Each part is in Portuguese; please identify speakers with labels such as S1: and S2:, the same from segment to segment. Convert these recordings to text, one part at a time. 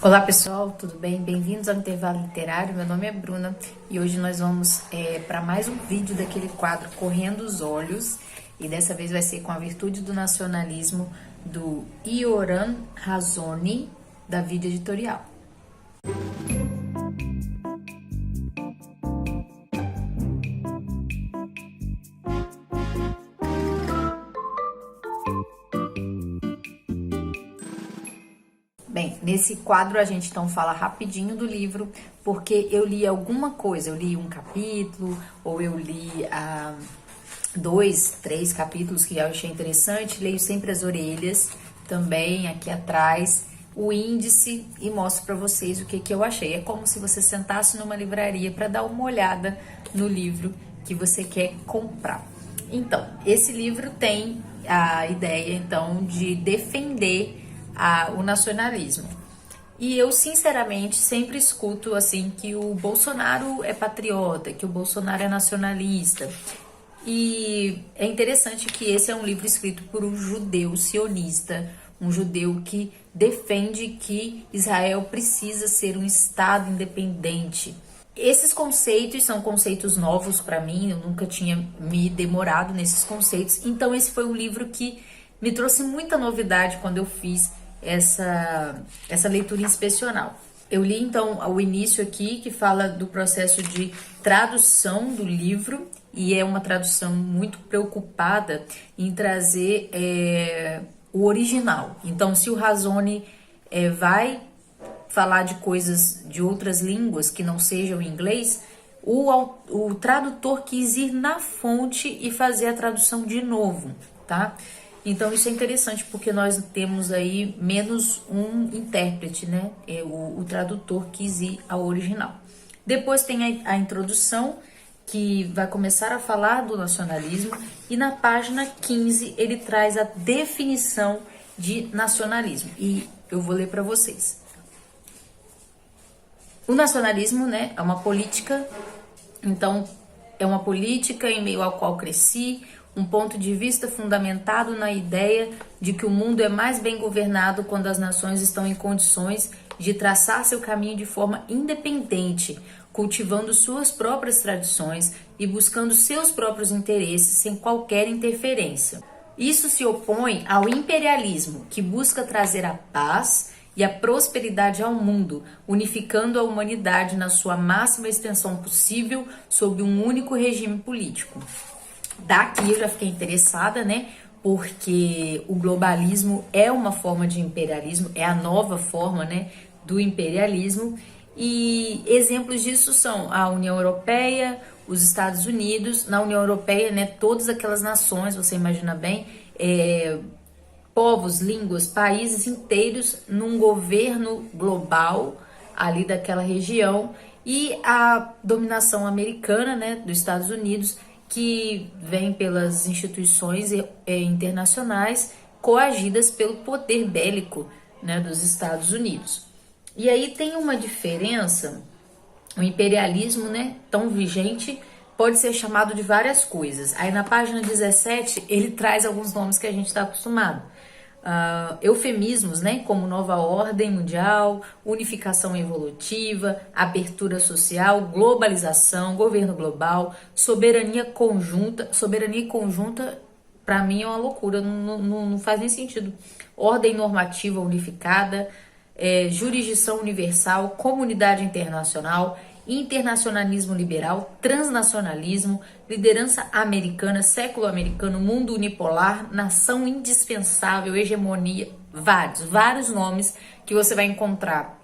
S1: Olá pessoal, tudo bem? Bem-vindos ao Intervalo Literário. Meu nome é Bruna e hoje nós vamos para mais um vídeo daquele quadro Correndo os Olhos, e dessa vez vai ser com A Virtude do Nacionalismo, do Ioran Razoni, da Vida Editorial. Bem, nesse quadro a gente então fala rapidinho do livro, porque eu li alguma coisa, eu li um capítulo, ou eu li 2, 3 capítulos que eu achei interessante, leio sempre as orelhas, também aqui atrás, o índice, e mostro para vocês o que eu achei. É como se você sentasse numa livraria para dar uma olhada no livro que você quer comprar. Então, esse livro tem a ideia, então, de defender o nacionalismo. E eu, sinceramente, sempre escuto, assim, que o Bolsonaro é patriota, que o Bolsonaro é nacionalista. E é interessante que esse é um livro escrito por um judeu sionista, um judeu que defende que Israel precisa ser um Estado independente. Esses conceitos são conceitos novos para mim, eu nunca tinha me demorado nesses conceitos, então esse foi um livro que me trouxe muita novidade quando eu fiz essa leitura inspecional. Eu li então o início aqui, que fala do processo de tradução do livro, e é uma tradução muito preocupada em trazer o original. Então, se o Razoni vai falar de coisas de outras línguas que não sejam inglês, o tradutor quis ir na fonte e fazer a tradução de novo, tá? Então isso é interessante porque nós temos aí menos um intérprete, né? O tradutor quis ir ao original. Depois tem a introdução, que vai começar a falar do nacionalismo, e na página 15 ele traz a definição de nacionalismo. E eu vou ler para vocês. O nacionalismo, né, é uma política, então é uma política em meio ao qual cresci, um ponto de vista fundamentado na ideia de que o mundo é mais bem governado quando as nações estão em condições de traçar seu caminho de forma independente, cultivando suas próprias tradições e buscando seus próprios interesses sem qualquer interferência. Isso se opõe ao imperialismo, que busca trazer a paz e a prosperidade ao mundo, unificando a humanidade na sua máxima extensão possível sob um único regime político. Daqui eu já fiquei interessada, né? Porque o globalismo é uma forma de imperialismo, é a nova forma, né, do imperialismo. E exemplos disso são a União Europeia, os Estados Unidos. Na União Europeia, né, todas aquelas nações, você imagina bem, povos, línguas, países inteiros num governo global ali daquela região, e a dominação americana, né, dos Estados Unidos, que vem pelas instituições internacionais coagidas pelo poder bélico, né, dos Estados Unidos. E aí tem uma diferença, o imperialismo, né, tão vigente, pode ser chamado de várias coisas. Aí na página 17 ele traz alguns nomes que a gente está acostumado. Eufemismos, né, como nova ordem mundial, unificação evolutiva, abertura social, globalização, governo global, soberania conjunta. Soberania conjunta, para mim, é uma loucura, não faz nem sentido. Ordem normativa unificada, jurisdição universal, comunidade internacional, internacionalismo liberal, transnacionalismo, liderança americana, século americano, mundo unipolar, nação indispensável, hegemonia, vários nomes que você vai encontrar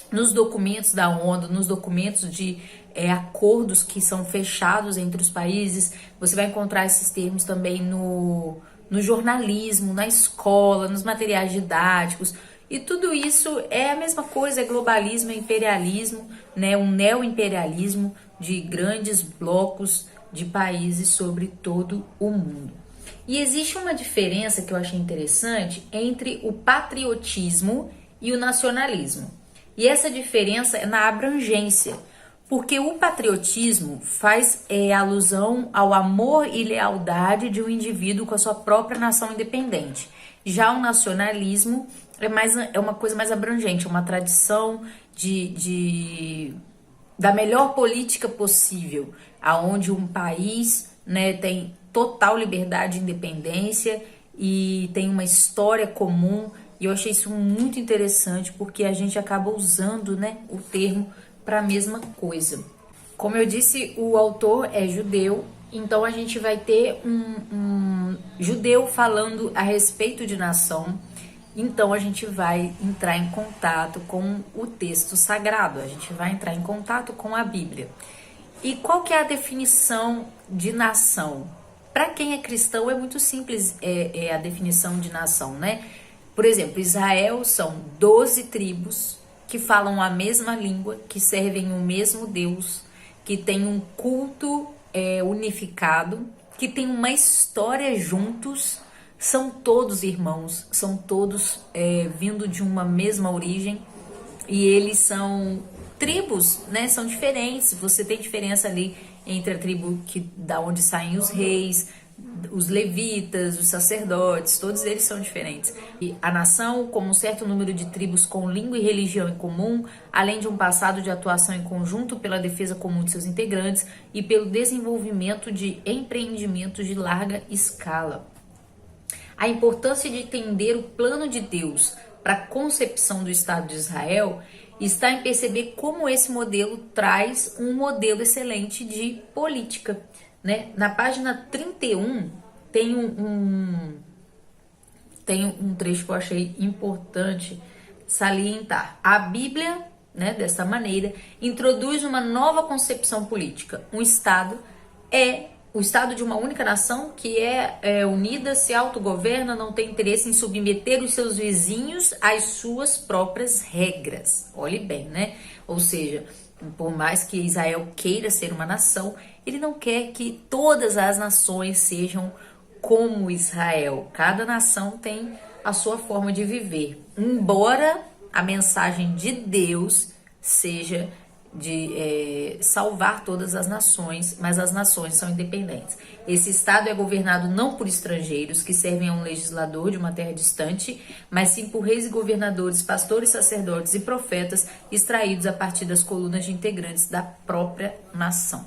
S1: nos documentos da ONU, nos documentos de acordos que são fechados entre os países. Você vai encontrar esses termos também no jornalismo, na escola, nos materiais didáticos. E tudo isso é a mesma coisa, é globalismo, é imperialismo, né? Um neo-imperialismo de grandes blocos de países sobre todo o mundo. E existe uma diferença que eu achei interessante entre o patriotismo e o nacionalismo. E essa diferença é na abrangência, porque o patriotismo faz alusão ao amor e lealdade de um indivíduo com a sua própria nação independente. Já o nacionalismo é uma coisa mais abrangente, é uma tradição da melhor política possível, aonde um país, né, tem total liberdade e independência e tem uma história comum. E eu achei isso muito interessante porque a gente acaba usando, né, o termo para a mesma coisa. Como eu disse, o autor é judeu, então a gente vai ter um judeu falando a respeito de nação. Então a gente vai entrar em contato com o texto sagrado, a gente vai entrar em contato com a Bíblia. E qual que é a definição de nação? Para quem é cristão é muito simples a definição de nação, né? Por exemplo, Israel são 12 tribos que falam a mesma língua, que servem o mesmo Deus, que tem um culto unificado, que tem uma história juntos. São todos irmãos, são todos vindo de uma mesma origem e eles são tribos, né? São diferentes. Você tem diferença ali entre a tribo da onde saem os reis, os levitas, os sacerdotes, todos eles são diferentes. E a nação, como um certo número de tribos com língua e religião em comum, além de um passado de atuação em conjunto pela defesa comum de seus integrantes e pelo desenvolvimento de empreendimentos de larga escala. A importância de entender o plano de Deus para a concepção do Estado de Israel está em perceber como esse modelo traz um modelo excelente de política, né? Na página 31 tem um trecho que eu achei importante salientar. A Bíblia, né, dessa maneira, introduz uma nova concepção política. O Estado de uma única nação que é unida, se autogoverna, não tem interesse em submeter os seus vizinhos às suas próprias regras. Olhe bem, né? Ou seja, por mais que Israel queira ser uma nação, ele não quer que todas as nações sejam como Israel. Cada nação tem a sua forma de viver. Embora a mensagem de Deus seja de salvar todas as nações, mas as nações são independentes. Esse Estado é governado não por estrangeiros que servem a um legislador de uma terra distante, mas sim por reis e governadores, pastores, sacerdotes e profetas extraídos a partir das colunas de integrantes da própria nação.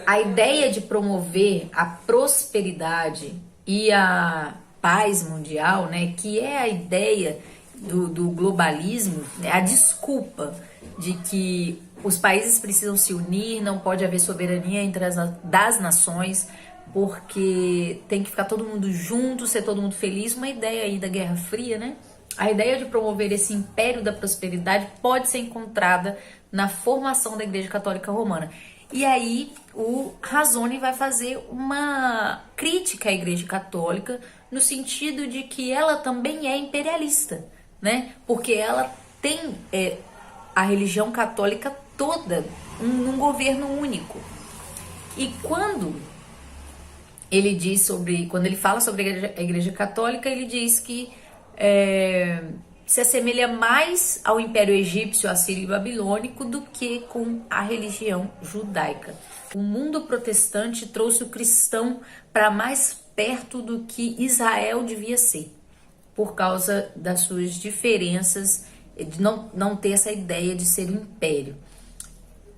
S1: A ideia de promover a prosperidade e a paz mundial, né, que é a ideia do globalismo, né, a desculpa de que os países precisam se unir, não pode haver soberania das nações, porque tem que ficar todo mundo junto, ser todo mundo feliz, uma ideia aí da Guerra Fria, né? A ideia de promover esse império da prosperidade pode ser encontrada na formação da Igreja Católica Romana. E aí o Razzoni vai fazer uma crítica à Igreja Católica no sentido de que ela também é imperialista, né? Porque ela tem a religião católica toda num governo único. E quando ele fala sobre a Igreja Católica, ele diz que se assemelha mais ao Império Egípcio, Assírio e Babilônico do que com a religião judaica. O mundo protestante trouxe o cristão para mais perto do que Israel devia ser, por causa das suas diferenças, de não ter essa ideia de ser império.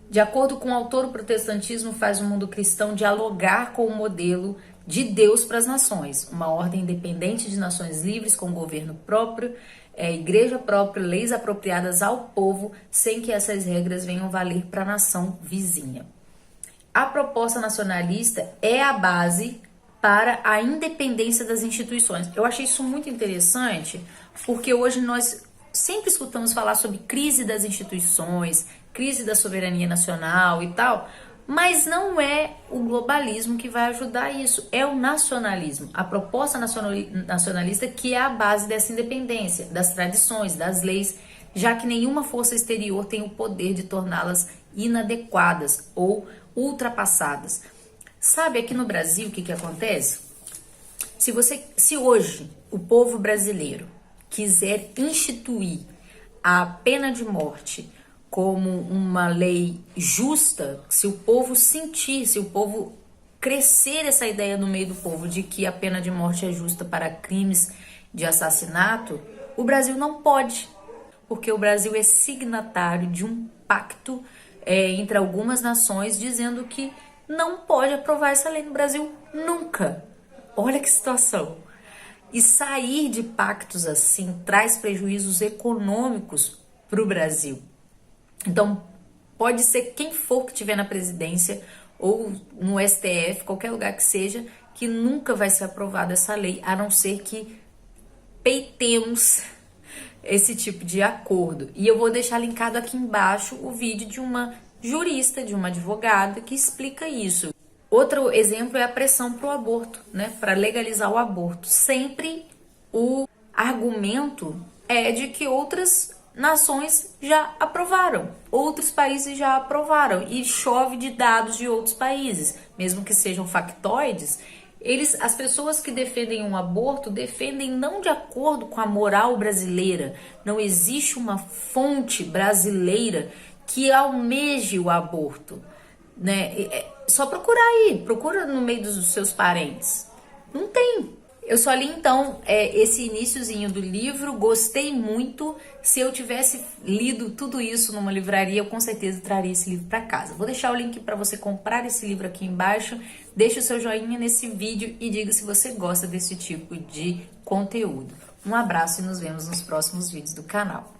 S1: De acordo com o autor, o protestantismo faz o mundo cristão dialogar com o modelo de Deus para as nações, uma ordem independente de nações livres com governo próprio, igreja própria, leis apropriadas ao povo, sem que essas regras venham valer para a nação vizinha. A proposta nacionalista é a base para a independência das instituições. Eu achei isso muito interessante, porque hoje nós sempre escutamos falar sobre crise das instituições, crise da soberania nacional e tal, mas não é o globalismo que vai ajudar isso, é o nacionalismo, a proposta nacionalista que é a base dessa independência, das tradições, das leis, já que nenhuma força exterior tem o poder de torná-las inadequadas ou ultrapassadas. Sabe, aqui no Brasil, o que acontece? Se hoje o povo brasileiro quiser instituir a pena de morte como uma lei justa, se o povo crescer essa ideia no meio do povo de que a pena de morte é justa para crimes de assassinato, o Brasil não pode, porque o Brasil é signatário de um pacto entre algumas nações dizendo que não pode aprovar essa lei no Brasil nunca. Olha que situação. E sair de pactos assim traz prejuízos econômicos para o Brasil. Então, pode ser quem for que estiver na presidência ou no STF, qualquer lugar que seja, que nunca vai ser aprovada essa lei, a não ser que peitemos esse tipo de acordo. E eu vou deixar linkado aqui embaixo o vídeo de uma jurista, de uma advogada, que explica isso. Outro exemplo é a pressão para o aborto, né? Para legalizar o aborto. Sempre o argumento é de que outras nações já aprovaram, outros países já aprovaram, e chove de dados de outros países, mesmo que sejam factoides. As pessoas que defendem um aborto defendem não de acordo com a moral brasileira. Não existe uma fonte brasileira que almeje o aborto, né? Só procurar aí, procura no meio dos seus parentes. Não tem. Eu só li então esse iniciozinho do livro, gostei muito. Se eu tivesse lido tudo isso numa livraria, eu com certeza traria esse livro para casa. Vou deixar o link para você comprar esse livro aqui embaixo. Deixe o seu joinha nesse vídeo e diga se você gosta desse tipo de conteúdo. Um abraço e nos vemos nos próximos vídeos do canal.